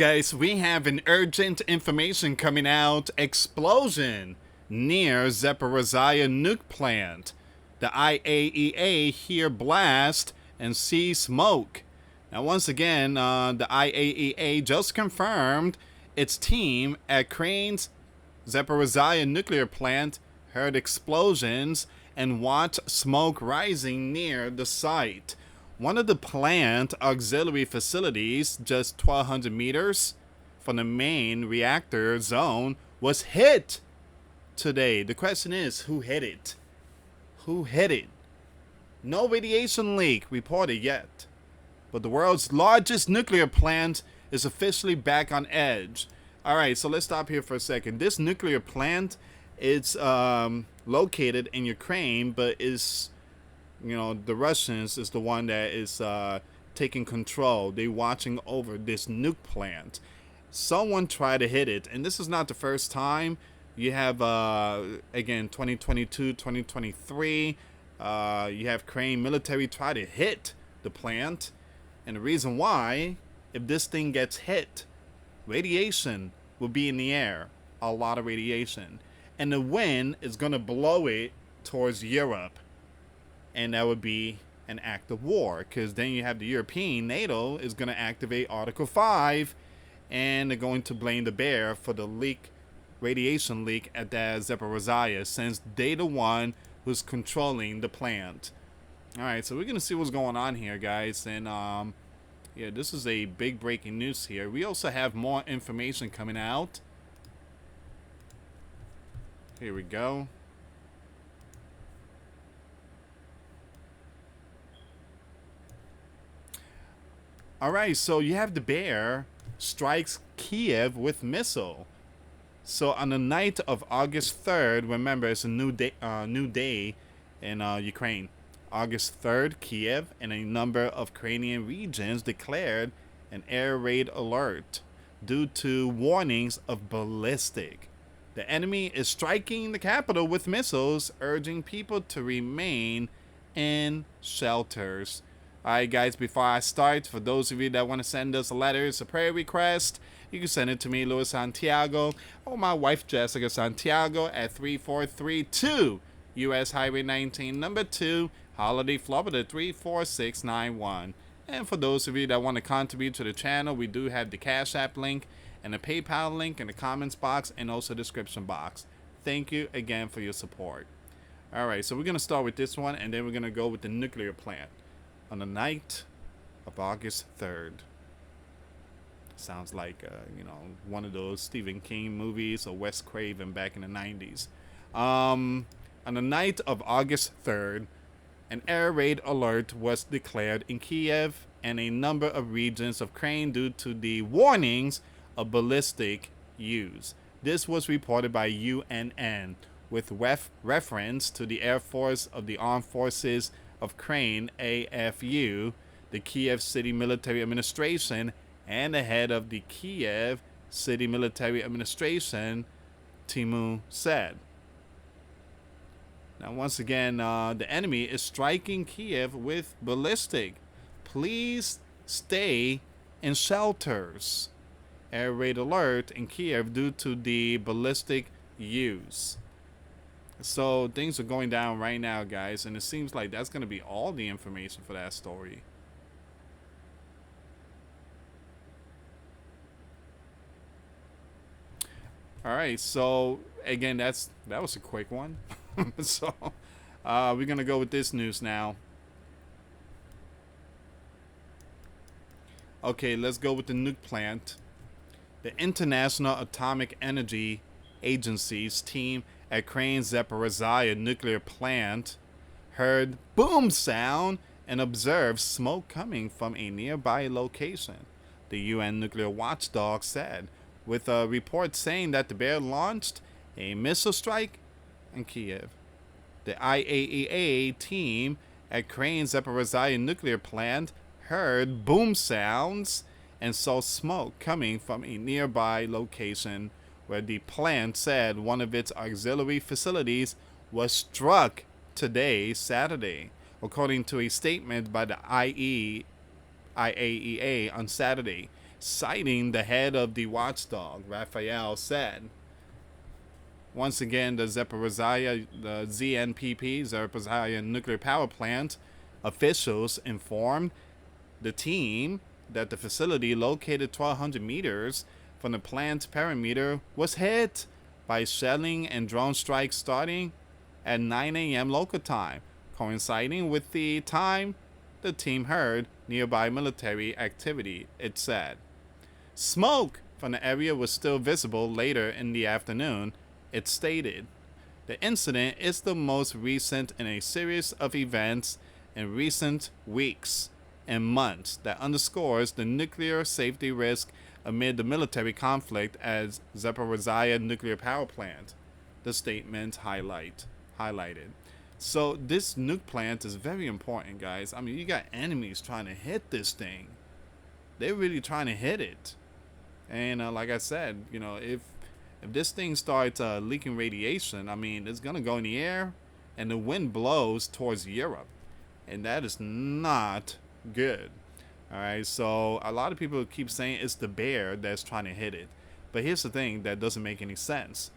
guys, we have an urgent information coming out. Explosion near Zaporizhia nuke plant. The IAEA hear blast and see smoke. Now, once again, the IAEA just confirmed its team at Crane's Zaporizhia nuclear plant heard explosions and watched smoke rising near the site. One of the plant auxiliary facilities, just 1,200 meters from the main reactor zone, was hit today. The question is, who hit it? Who hit it? No radiation leak reported yet, but the world's largest nuclear plant is officially back on edge. All right, so let's stop here for a second. This nuclear plant is located in Ukraine, but is, the Russians is the one that is taking control. They're watching over this nuke plant. Someone tried to hit it, and this is not the first time. You have, again, 2022, 2023, you have Ukraine military try to hit the plant. And the reason why, if this thing gets hit, radiation will be in the air, a lot of radiation. And the wind is going to blow it towards Europe. And that would be an act of war, because then you have the European NATO is going to activate Article 5, and they're going to blame the bear for the radiation leak at that Zaporizhia, since they're the one who's controlling the plant. All right, so we're going to see what's going on here, guys. And yeah, this is a big breaking news here. We also have more information coming out. Here we go. Alright, so you have the bear strikes Kiev with missile. So on the night of August 3rd, remember it's a new day in Ukraine. August 3rd, Kiev and a number of Ukrainian regions declared an air raid alert due to warnings of ballistic. The enemy is striking the capital with missiles, urging people to remain in shelters. Alright guys, before I start, for those of you that want to send us a letter, it's a prayer request, you can send it to me, US Santiago, or my wife Jessica Santiago at 3432 US Highway 19, number 2, Holiday, Florida 34691. And for those of you that want to contribute to the channel, we do have the Cash App link and the PayPal link in the comments box and also description box. Thank you again for your support. Alright, so we're going to start with this one, and then we're going to go with the nuclear plant. On the night of August 3rd. Sounds like, one of those Stephen King movies or Wes Craven back in the 90s. On the night of August 3rd, an air raid alert was declared in Kiev and a number of regions of Ukraine due to the warnings of ballistic use. This was reported by UNN with reference to the Air Force of the Armed Forces of Ukraine, AFU, the Kiev City Military Administration, and the head of the Kiev City Military Administration, Timu, said. Now, once again, the enemy is striking Kiev with ballistic. Please stay in shelters. Air raid alert in Kiev due to the ballistic use. So things are going down right now, guys, and it seems like that's going to be all the information for that story. All right, so again, that was a quick one. So we're going to go with this news now. Okay, let's go with the nuke plant. The International Atomic Energy Agency's team at Crane's Zaporizhia nuclear plant heard boom sound and observed smoke coming from a nearby location, the UN nuclear watchdog said, with a report saying that the bear launched a missile strike in Kiev. The IAEA team at Crane's Zaporizhia nuclear plant heard boom sounds and saw smoke coming from a nearby location, where the plant said one of its auxiliary facilities was struck today, Saturday, according to a statement by the IAEA on Saturday. citing the head of the watchdog, Raphael, said. Once again, the ZNPP, Zaporizhzhia Nuclear Power Plant, officials informed the team that the facility, located 1,200 meters from the plant's perimeter, was hit by shelling and drone strikes starting at 9 a.m. local time, coinciding with the time the team heard nearby military activity, it said. Smoke from the area was still visible later in the afternoon, it stated. The incident is the most recent in a series of events in recent weeks and months that underscores the nuclear safety risk amid the military conflict at Zaporizhzhia nuclear power plant, the statement highlighted. So this nuke plant is very important, guys. I mean, you got enemies trying to hit this thing. They're really trying to hit it. And like I said, if this thing starts leaking radiation, I mean, it's going to go in the air and the wind blows towards Europe. And that is not good. All right, so a lot of people keep saying it's the bear that's trying to hit it. But here's the thing that doesn't make any sense.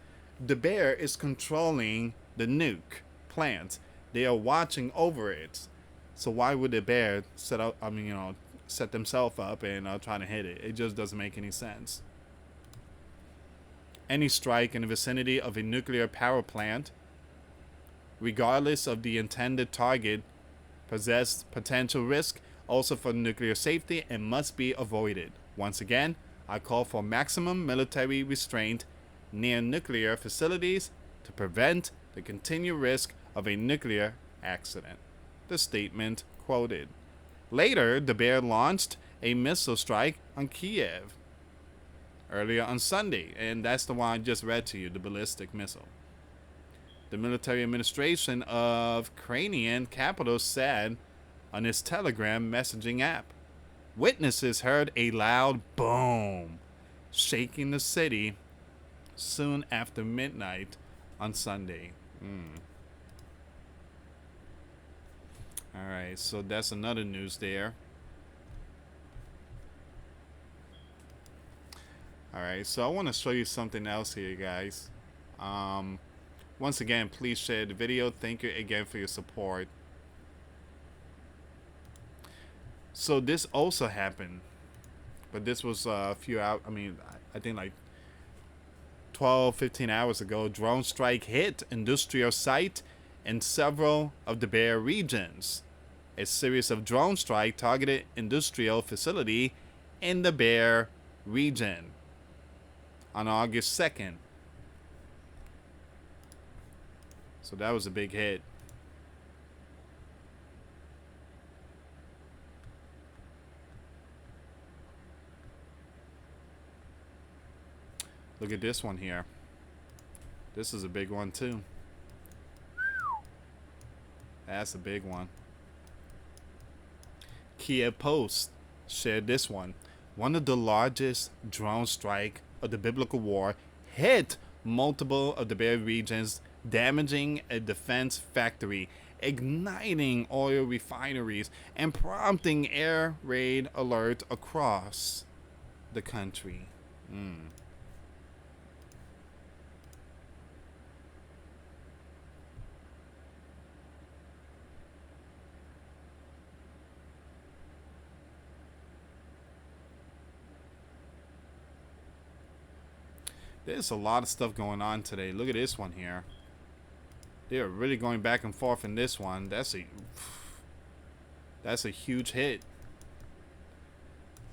The bear is controlling the nuke plant. They are watching over it. So why would the bear set themselves up and trying to hit it? It just doesn't make any sense. Any strike in the vicinity of a nuclear power plant, regardless of the intended target, possess potential risk also for nuclear safety and must be avoided. Once again, I call for maximum military restraint near nuclear facilities to prevent the continued risk of a nuclear accident, the statement quoted. Later, the bear launched a missile strike on Kiev earlier on Sunday, and that's the one I just read to you, the ballistic missile. The military administration of Ukrainian capital said on its Telegram messaging app, witnesses heard a loud boom shaking the city soon after midnight on Sunday. All right, so that's another news there. All right, so I want to show you something else here, guys. Once again, please share the video. Thank you again for your support. So this also happened, but this was a few hours, I think like 12, 15 hours ago. Drone strike hit industrial site in several of the Bear regions. A series of drone strike targeted industrial facility in the Bear region on August 2nd. So that was a big hit. Look at this one here. This is a big one too. That's a big one. Kiev Post shared this one. One of the largest drone strike of the biblical war hit multiple of the Bear regions, damaging a defense factory, igniting oil refineries, and prompting air raid alert across the country. There's a lot of stuff going on today. Look at this one here. They're really going back and forth in this one. That's a huge hit.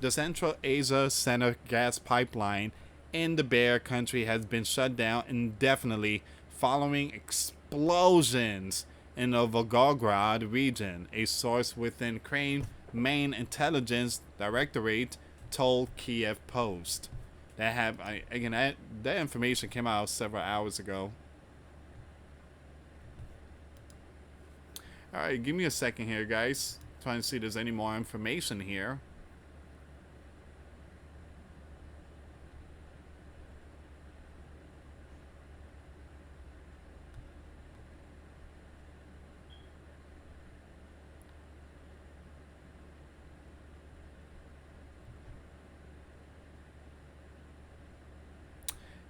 The Central Asia Center gas pipeline in the Bear country has been shut down indefinitely following explosions in the Volgograd region, a source within Ukraine main intelligence directorate told Kiev Post. That information came out several hours ago. All right, give me a second here, guys. Trying to see if there's any more information here.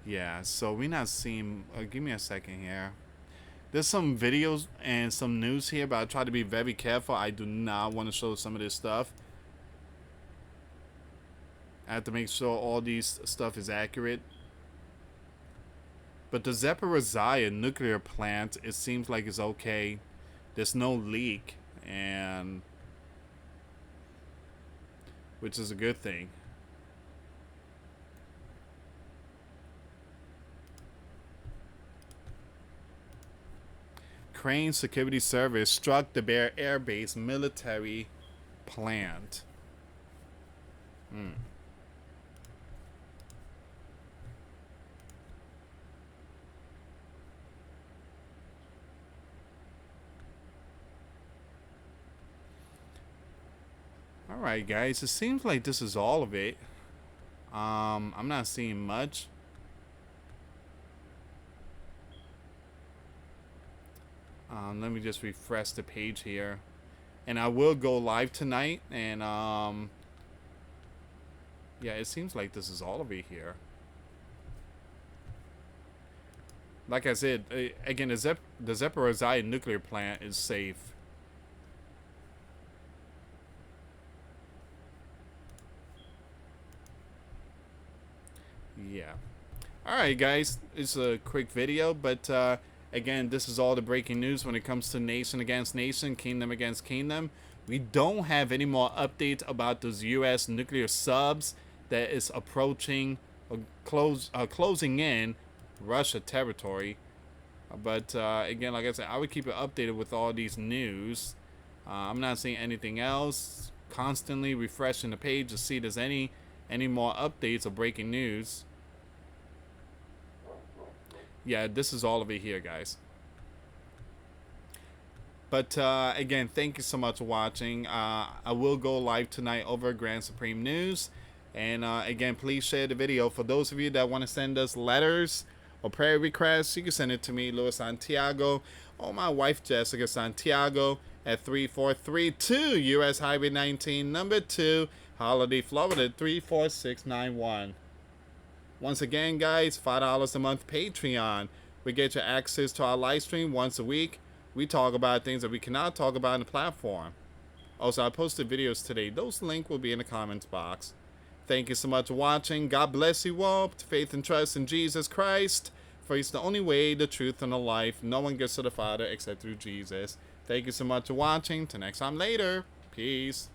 Yeah, so we're not seeing. Give me a second here. There's some videos and some news here, but I try to be very careful. I do not want to show some of this stuff. I have to make sure all these stuff is accurate. But the Zaporizhia nuclear plant, it seems like it's okay. There's no leak, and which is a good thing. Ukraine Security Service struck the Bear Air Base military plant. Alright, guys, it seems like this is all of it. I'm not seeing much. Let me just refresh the page here. And I will go live tonight. And, yeah, it seems like this is all of it here. Like I said, again, the Zaporizhia nuclear plant is safe. Yeah. Alright, guys. It's a quick video, but again, this is all the breaking news when it comes to nation against nation, kingdom against kingdom. We don't have any more updates about those U.S. nuclear subs that is approaching, closing in Russia territory. But again, like I said, I would keep it updated with all these news. I'm not seeing anything else. Constantly refreshing the page to see if there's any more updates or breaking news. Yeah, this is all of it here, guys. But again, thank you so much for watching. I will go live tonight over Grand Supreme News. And again, please share the video. For those of you that want to send us letters or prayer requests, you can send it to me, US Santiago, or my wife, Jessica Santiago, at 3432 US Highway 19, number 2, Holiday, Florida, 34691. Once again, guys, $5 a month Patreon. We get you access to our live stream once a week. We talk about things that we cannot talk about on the platform. Also, I posted videos today. Those links will be in the comments box. Thank you so much for watching. God bless you all. Faith and trust in Jesus Christ. For He's the only way, the truth, and the life. No one gets to the Father except through Jesus. Thank you so much for watching. Till next time later. Peace.